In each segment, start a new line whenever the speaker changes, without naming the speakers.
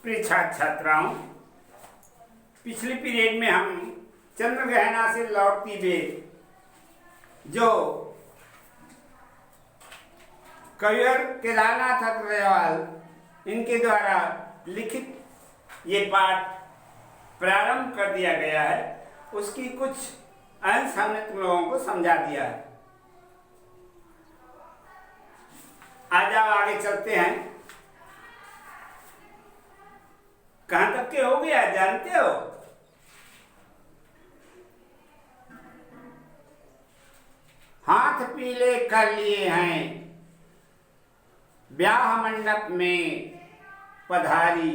प्रिय छात्र छात्राओं, पिछले पीरियड में हम चंद्रग्रहणा से लौटती हुए जो कविवर केदारनाथ अग्रवाल इनके द्वारा लिखित ये पाठ प्रारंभ कर दिया गया है, उसकी कुछ अंश हमने तुम लोगों को समझा दिया है। आज आप आगे चलते हैं। कहां तक के हो गया जानते हो? हाथ पीले कर लिए हैं, ब्याह मंडप में पधारी,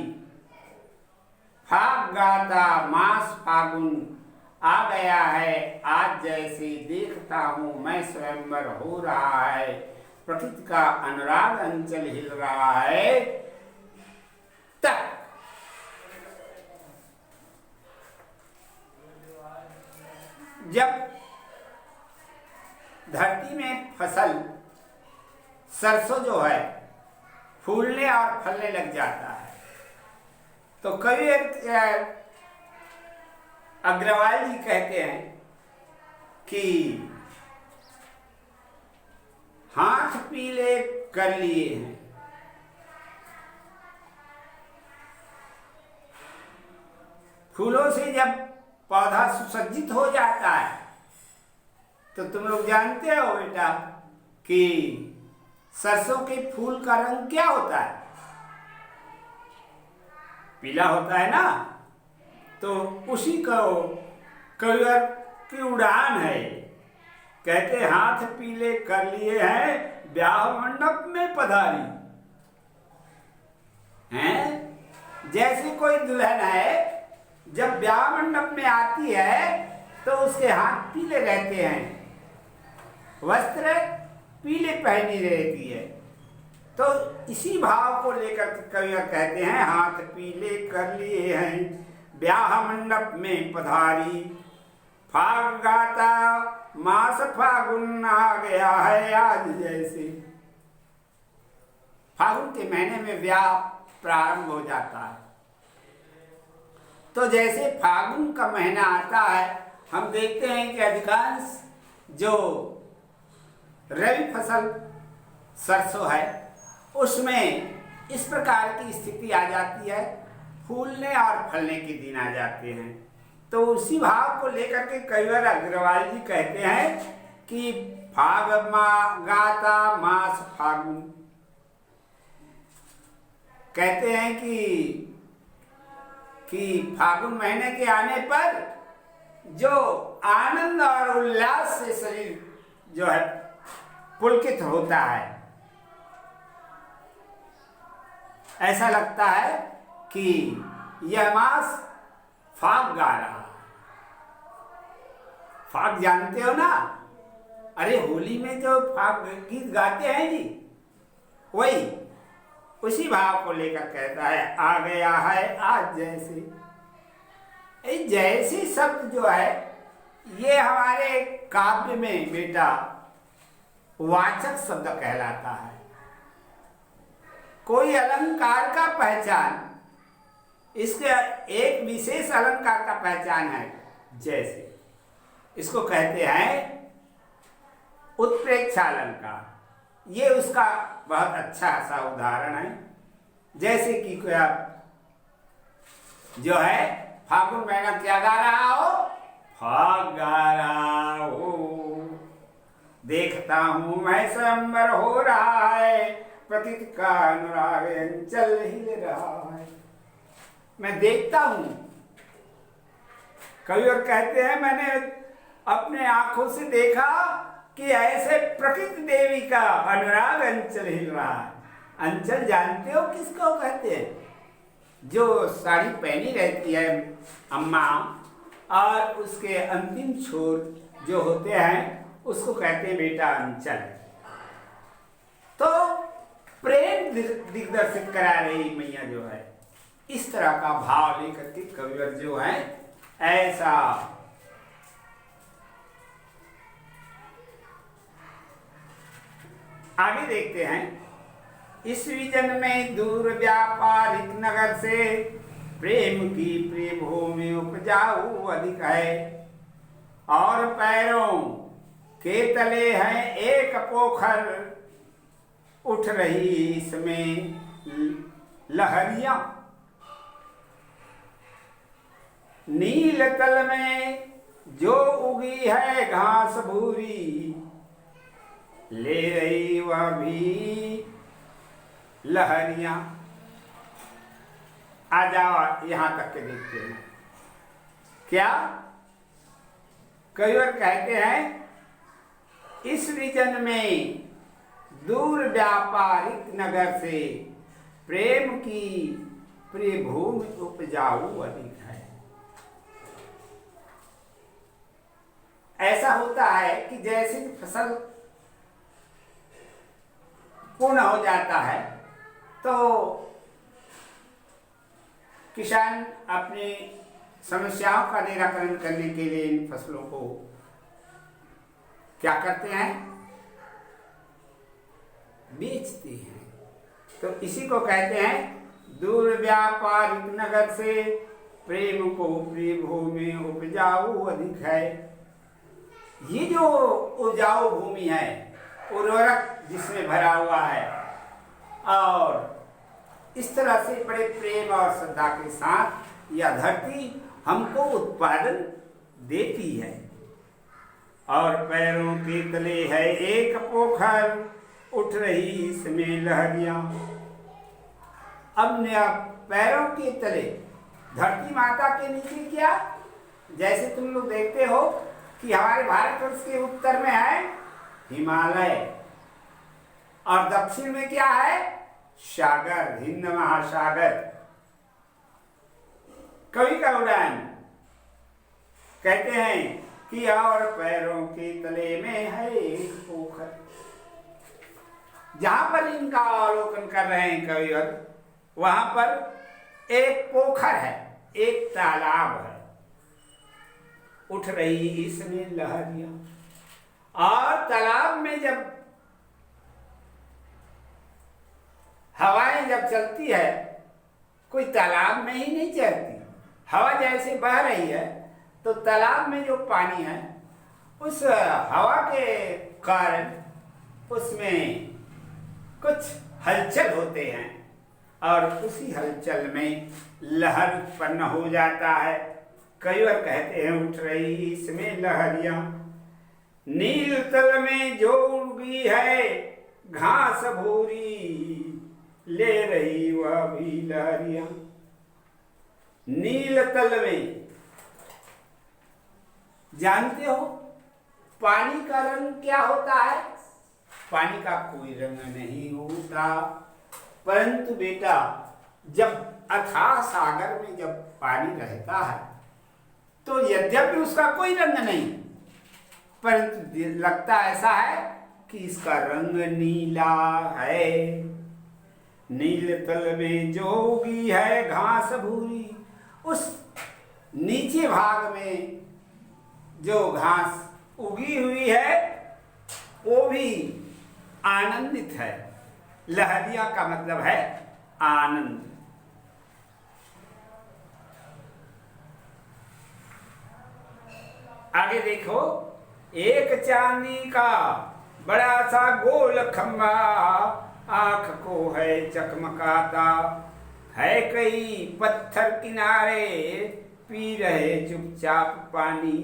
फाग गाता मास फागुन आ गया है आज, जैसे देखता हूं मैं स्वयंवर हो रहा है, प्रकृति का अनुराग अंचल हिल रहा है। तक जब धरती में फसल सरसों जो है फूलने और फलने लग जाता है, तो कवि अग्रवाल जी कहते हैं कि हाथ पीले कर लिए हैं। फूलों से जब पौधा सुसज्जित हो जाता है तो तुम लोग जानते हो बेटा कि सरसों के फूल का रंग क्या होता है? पीला होता है ना। तो उसी को कविवर की उड़ान है। कहते हाथ पीले कर लिए हैं, ब्याह मंडप में पधारी। हैं? जैसे कोई दुल्हन है, जब ब्याह मंडप में आती है तो उसके हाथ पीले रहते हैं, वस्त्र पीले पहनी रहती है। तो इसी भाव को लेकर कवियर कहते हैं हाथ पीले कर लिए हैं, ब्याह मंडप में पधारी, फाग गाता मास फागुन आ गया है आज, जैसे फागुन के महीने में ब्याह प्रारंभ हो जाता है। तो जैसे फागुन का महीना आता है, हम देखते हैं कि अधिकांश जो रबी फसल सरसों है उसमें इस प्रकार की स्थिति आ जाती है, फूलने और फलने के दिन आ जाते हैं। तो उसी भाव को लेकर के कविवर अग्रवाल जी कहते हैं कि फाग गाता मास फागुन। कहते हैं कि फागुन महीने के आने पर जो आनंद और उल्लास से शरीर जो है पुलकित होता है, ऐसा लगता है कि यह मास फाग गा रहा है। फाग जानते हो ना? अरे होली में जो फाग गीत गाते हैं जी, वही उसी भाव को लेकर कहता है आ गया है आज, जैसे। जैसे शब्द जो है ये हमारे काव्य में बेटा वाचक शब्द कहलाता है। कोई अलंकार का पहचान, इसके एक विशेष अलंकार का पहचान है। जैसे इसको कहते हैं उत्प्रेक्षा अलंकार। ये उसका बहुत अच्छा सा उदाहरण है। जैसे कि जो है फागुन महीना क्या गा रहा हो? फाग गा रहा हो, देखता हूं मैं स्वयंवर हो रहा है, प्रकृति का अनुराग अंचल हिल रहा है। मैं देखता हूं। कवि और कहते हैं मैंने अपने आंखों से देखा कि ऐसे प्रकृति देवी का अनुराग अंचल हिल रहा है। अंचल जानते हो किसको कहते हैं? जो साड़ी पहनी रहती है अम्मा और उसके अंतिम छोर जो होते हैं उसको कहते हैं बेटा अंचल। तो प्रेम दिग्दर्शित करा रही मैया जो है, इस तरह का भाव लेकर के कविवर जो है ऐसा आगे देखते हैं इस विजन में दूर व्यापारिक नगर से प्रेम की प्रिय भूमि उपजाऊ अधिक है, और पैरों के तले है एक पोखर, उठ रही इसमें लहरियां। नील तल में जो उगी है घास भूरी, ले रही वह भी लहरियां। आ जाओ यहां तक के देखते हैं क्या। कई बार कहते हैं इस विजन में दूर व्यापारिक नगर से प्रेम की प्रिय भूमि उपजाऊ अधिक है। ऐसा होता है कि जैसे फसल पूर्ण हो जाता है तो किसान अपनी समस्याओं का निराकरण करने के लिए इन फसलों को क्या करते हैं, बेचते हैं। तो इसी को कहते हैं दूर व्यापारिक नगर से प्रेम को प्रिय भूमि उपजाऊ अधिक है। ये जो उपजाऊ भूमि है, उर्वरक जिसमें भरा हुआ है, और इस तरह से बड़े प्रेम और श्रद्धा के साथ यह धरती हमको उत्पादन देती है। और पैरों के तले है एक पोखर, उठ रही इसमें लहरियां। अब पैरों के तले धरती माता के नीचे क्या, जैसे तुम लोग देखते हो कि हमारे भारतवर्ष के उत्तर में है हिमालय, और दक्षिण में क्या है, सागर, हिंद महासागर। कवि का उड़ान कहते हैं कि और पैरों के तले में है एक पोखर। जहां पर इनका अवलोकन कर रहे हैं कविवर, वहां पर एक पोखर है, एक तालाब है, उठ रही इसमें लहरियां। और तालाब में जब हवाएं जब चलती है, कोई तालाब में ही नहीं चलती, हवा जैसे बह रही है तो तालाब में जो पानी है उस हवा के कारण उसमें कुछ हलचल होते हैं, और उसी हलचल में लहर उत्पन्न हो जाता है। कई बार कहते हैं उठ रही इसमें लहरियां। नील तल में जो उगी है घास भूरी, ले रही वह भी लहरियां। नील तल में जानते हो पानी का रंग क्या होता है, पानी का कोई रंग नहीं होता, परंतु बेटा जब अथाह सागर में जब पानी रहता है तो यद्यपि उसका कोई रंग नहीं, परंतु लगता ऐसा है कि इसका रंग नीला है। नील तल में जो उगी है घास भूरी, उस नीचे भाग में जो घास उगी हुई है वो भी आनंदित है। लहरिया का मतलब है आनंद। आगे देखो, एक चांदी का बड़ा सा गोल खंभा, आंख को है चकमकाता, है कई पत्थर किनारे, पी रहे चुपचाप पानी,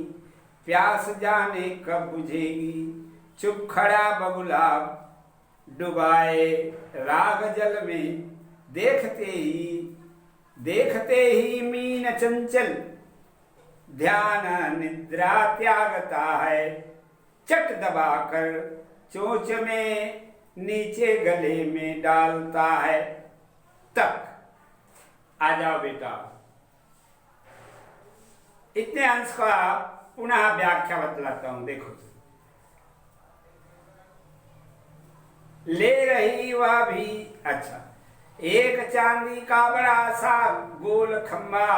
प्यास जाने कब बुझेगी, चुप खड़ा बगुला डुबाए राग जल में, देखते ही मीन चंचल, ध्यान निद्रा त्यागता है, चट दबाकर चोंच में नीचे गले में डालता है। तक आ जाओ बेटा, इतने अंश का पुनः व्याख्या बतलाता हूं। देखो, ले रही वह भी, अच्छा, एक चांदी का बड़ा सा गोल खंभा,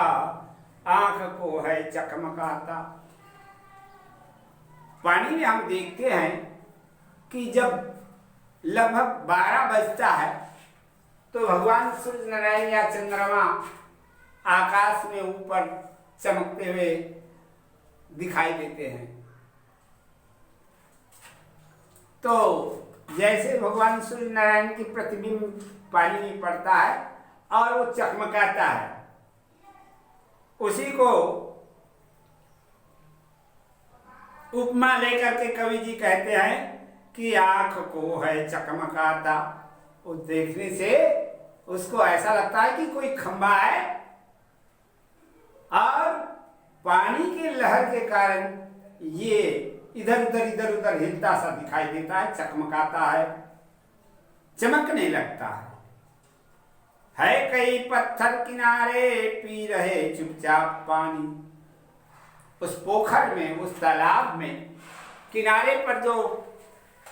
आंख को है चकमकाता। पानी में हम देखते हैं कि जब लगभग 12 बजता है तो भगवान सूर्य नारायण या चंद्रमा आकाश में ऊपर चमकते हुए दिखाई देते हैं। तो जैसे भगवान सूर्य नारायण की प्रतिबिंब पानी में पड़ता है और वो चकमकाता है, उसी को उपमा लेकर के कवि जी कहते हैं कि आंख को है चकमकाता। उस देखने से उसको ऐसा लगता है कि कोई खंभा है और पानी की लहर के कारण ये इधर उधर हिलता सा दिखाई देता है, चकमकाता है, चमकने लगता है कई पत्थर किनारे पी रहे चुपचाप पानी। उस पोखर में, उस तालाब में किनारे पर जो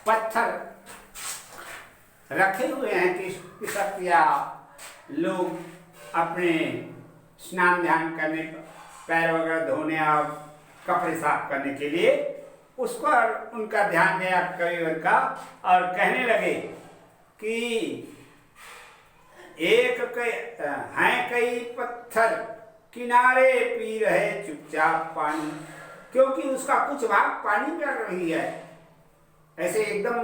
पत्थर रखे हुए हैं किसक या लोग अपने स्नान ध्यान करने, पैर वगैरह धोने और कपड़े साफ करने के लिए, उसको उनका ध्यान गया कविवर का और कहने लगे कि कई पत्थर किनारे पी रहे चुपचाप पानी, क्योंकि उसका कुछ भाग पानी में रही है, ऐसे एकदम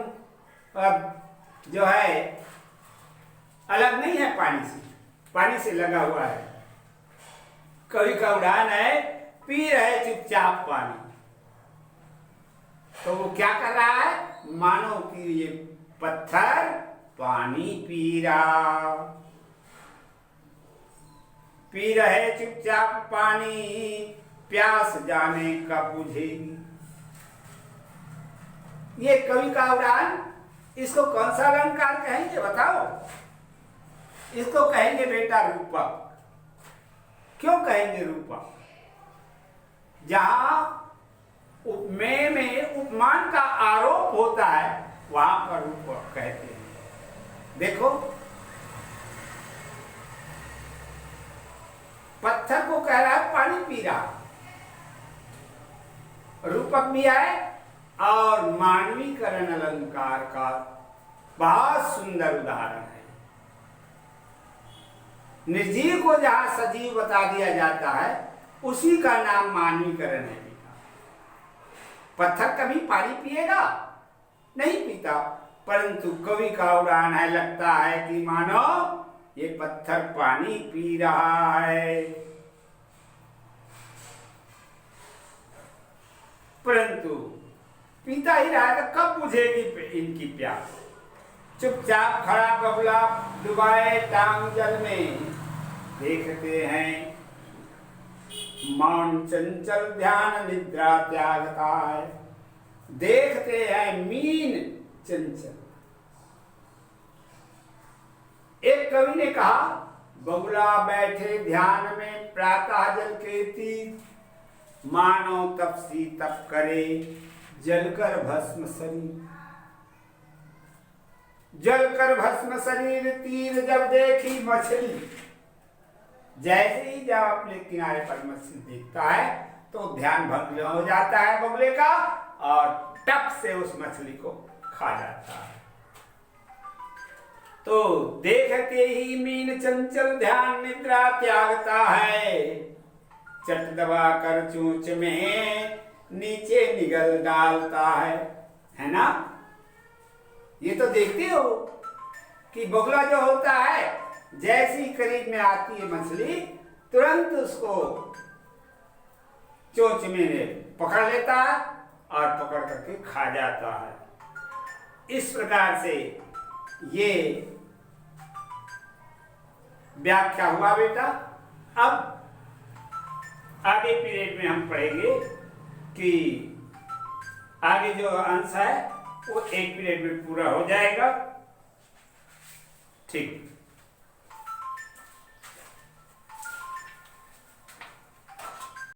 जो है अलग नहीं है पानी से लगा हुआ है। कवि का उदाहरण है पी रहे चुपचाप पानी। तो वो क्या कर रहा है, मानो कि ये पत्थर पानी पी रहे चुपचाप पानी, प्यास जाने कब बुझेगी। ये कवि का उदाहरण, इसको कौन सा अलंकार कहेंगे बताओ? इसको कहेंगे बेटा रूपक। क्यों कहेंगे रूपक? जहां उपमेय में उपमान का आरोप होता है वहां पर रूपक कहते हैं। देखो, पत्थर को कह रहा है पानी पी रहा, रूपक भी है और मानवीकरण अलंकार का बहुत सुंदर उदाहरण है। निर्जीव को जहां सजीव बता दिया जाता है उसी का नाम मानवीकरण है। पत्थर कभी पानी पिएगा? नहीं पीता, परंतु कवि का उदाहरण है, लगता है कि मानो ये पत्थर पानी पी रहा है, परंतु पीता ही रहा है। तो कब बुझेगी इनकी प्यास? चुपचाप खड़ा बगुला डुबाए टांग जल में, देखते हैं मौन चंचल ध्यान निद्रा त्यागता है। देखते हैं मीन चंचल। एक कवि ने कहा, बगुला बैठे ध्यान में प्रातः जल के तीर, मानो तपसी तप करे जलकर भस्म शरीर। जलकर भस्म शरीर तीर जब देखी मछली। जैसे ही जब अपने किनारे पर मछली देखता है तो ध्यान भंग हो जाता है बगुले का और टप से उस मछली को खा जाता है। तो देखते ही मीन चंचल ध्यान निद्रा त्यागता है, चट दबा कर चोंच में नीचे निगल डालता है ना? ये तो देखते हो कि बगुला जो होता है जैसी करीब में आती है मछली, तुरंत उसको चोंच में पकड़ लेता है और पकड़ करके खा जाता है। इस प्रकार से ये व्याख्या हुआ बेटा। अब आगे पीरियड में हम पढ़ेंगे कि आगे जो अंश है वो एक पीरियड में पूरा हो जाएगा। ठीक।